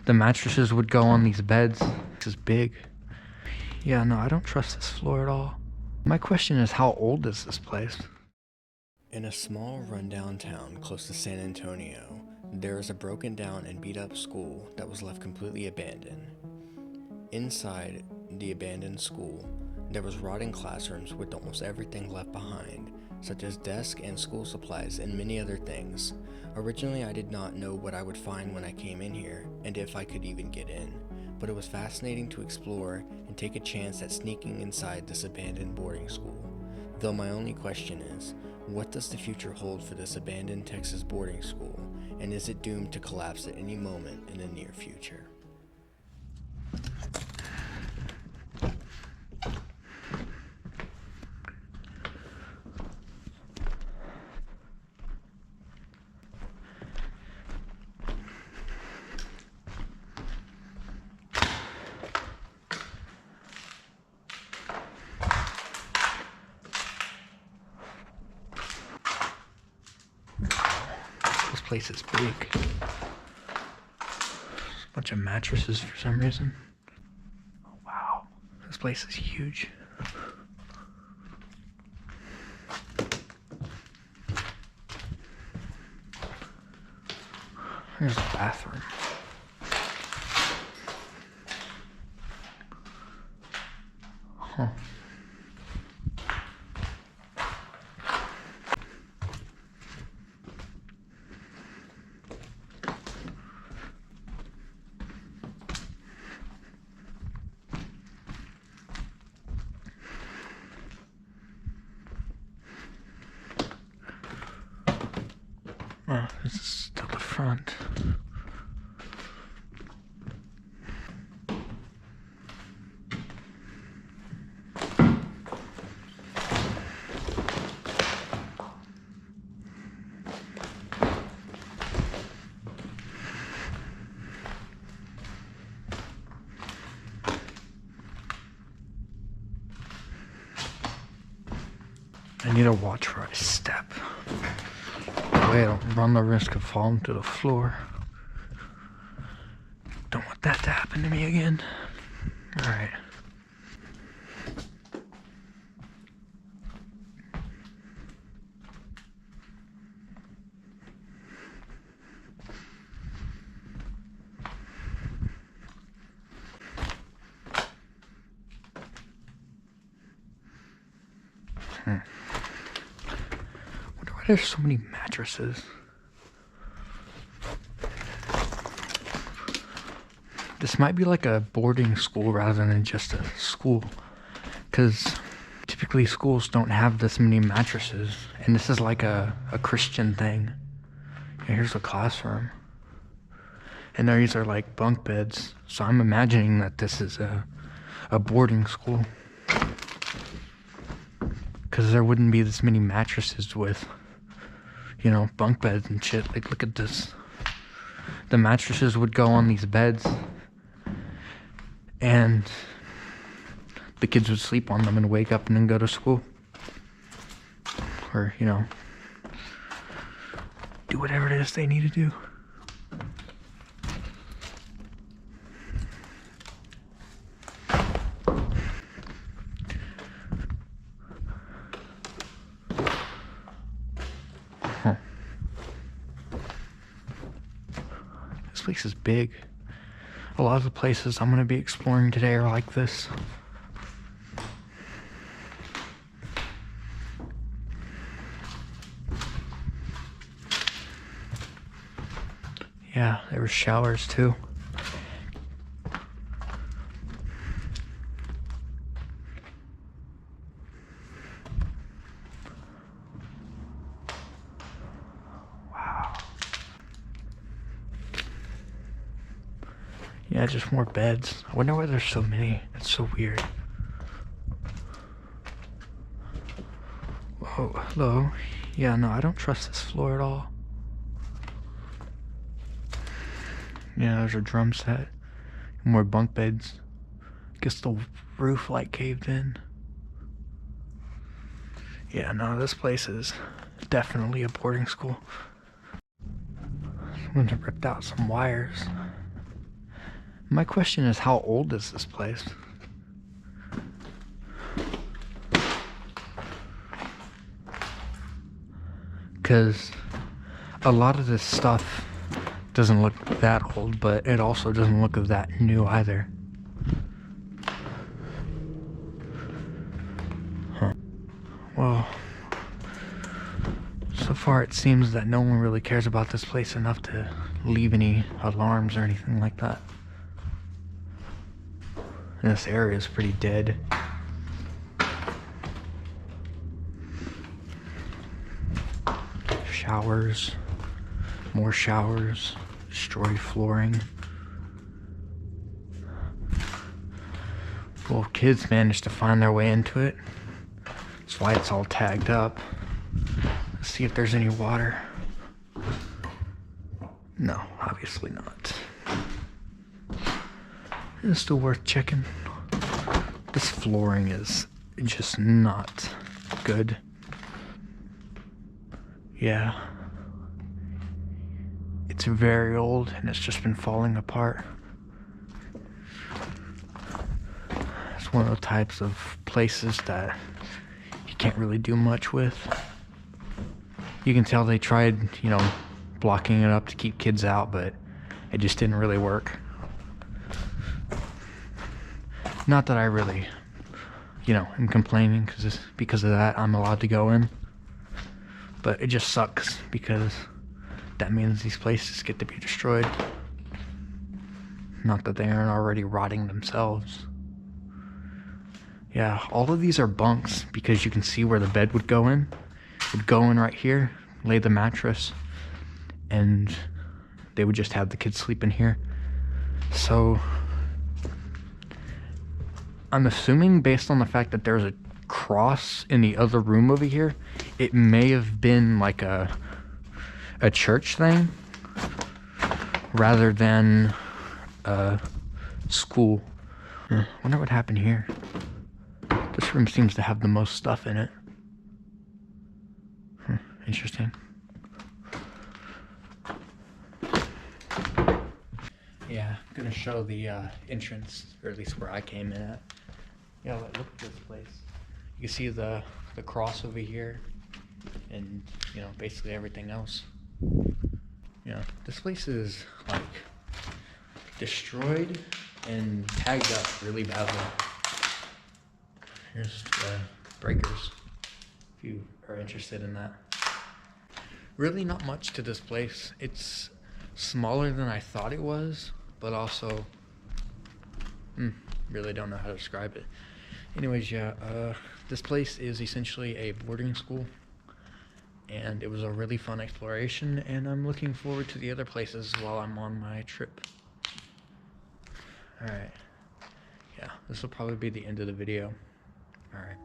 The mattresses would go on these beds. This is big. Yeah, no, I don't trust this floor at all. My question is, how old is this place? In a small rundown town close to San Antonio, there is a broken down and beat up school that was left completely abandoned. Inside the abandoned school, there was rotting classrooms with almost everything left behind, such as desks and school supplies and many other things. Originally, I did not know what I would find when I came in here, and if I could even get in, but it was fascinating to explore and take a chance at sneaking inside this abandoned boarding school. Though my only question is, what does the future hold for this abandoned Texas boarding school, and is it doomed to collapse at any moment in the near future? This place is big. Bunch of mattresses for some reason. Oh, wow. This place is huge. Here's a bathroom. Huh. Oh, this is still the front. I need to watch where I step. That way I don't run the risk of falling to the floor. Don't want that to happen to me again. Alright. Wonder why there's so many mattresses. This might be like a boarding school rather than just a school, because typically schools don't have this many mattresses, and this is like a Christian thing. Yeah, here's a classroom, and these are like bunk beds, so I'm imagining that this is a boarding school, because there wouldn't be this many mattresses with, you know, bunk beds and shit. Like, look at this. The mattresses would go on these beds, and the kids would sleep on them and wake up and then go to school. Or, you know, do whatever it is they need to do. Huh. This place is big. A lot of the places I'm going to be exploring today are like this. Yeah, there were showers too. Wow. Yeah, just more beds. I wonder why there's so many. That's so weird. Whoa, hello. Yeah, no, I don't trust this floor at all. Yeah, there's a drum set. More bunk beds. Guess the roof like caved in. Yeah, no, this place is definitely a boarding school. Someone's ripped out some wires. My question is, how old is this place? Because a lot of this stuff doesn't look that old, but it also doesn't look that new either. Huh. Well, so far it seems that no one really cares about this place enough to leave any alarms or anything like that. And this area is pretty dead. Showers, more showers, destroyed flooring. Well, kids managed to find their way into it. That's why it's all tagged up. Let's see if there's any water. No, obviously not. It's still worth checking. This flooring is just not good. Yeah. It's very old and it's just been falling apart. It's one of the types of places that you can't really do much with. You can tell they tried, blocking it up to keep kids out, but it just didn't really work. Not that I really, am complaining because of that. I'm allowed to go in. But it just sucks because that means these places get to be destroyed. Not that they aren't already rotting themselves. Yeah, all of these are bunks because you can see where the bed would go in. It would go in right here, lay the mattress, and they would just have the kids sleep in here. So I'm assuming, based on the fact that there's a cross in the other room over here, it may have been like a church thing rather than a school. Wonder what happened here. This room seems to have the most stuff in it. Interesting. Yeah, I'm gonna show the entrance, or at least where I came in at. Yeah, look at this place. You can see the cross over here, and basically everything else. This place is like destroyed and tagged up really badly. Here's the breakers, if you are interested in that. Really not much to this place. It's smaller than I thought it was, but also really don't know how to describe it. Anyways, this place is essentially a boarding school, and it was a really fun exploration, and I'm looking forward to the other places while I'm on my trip. Alright, yeah, this will probably be the end of the video. Alright.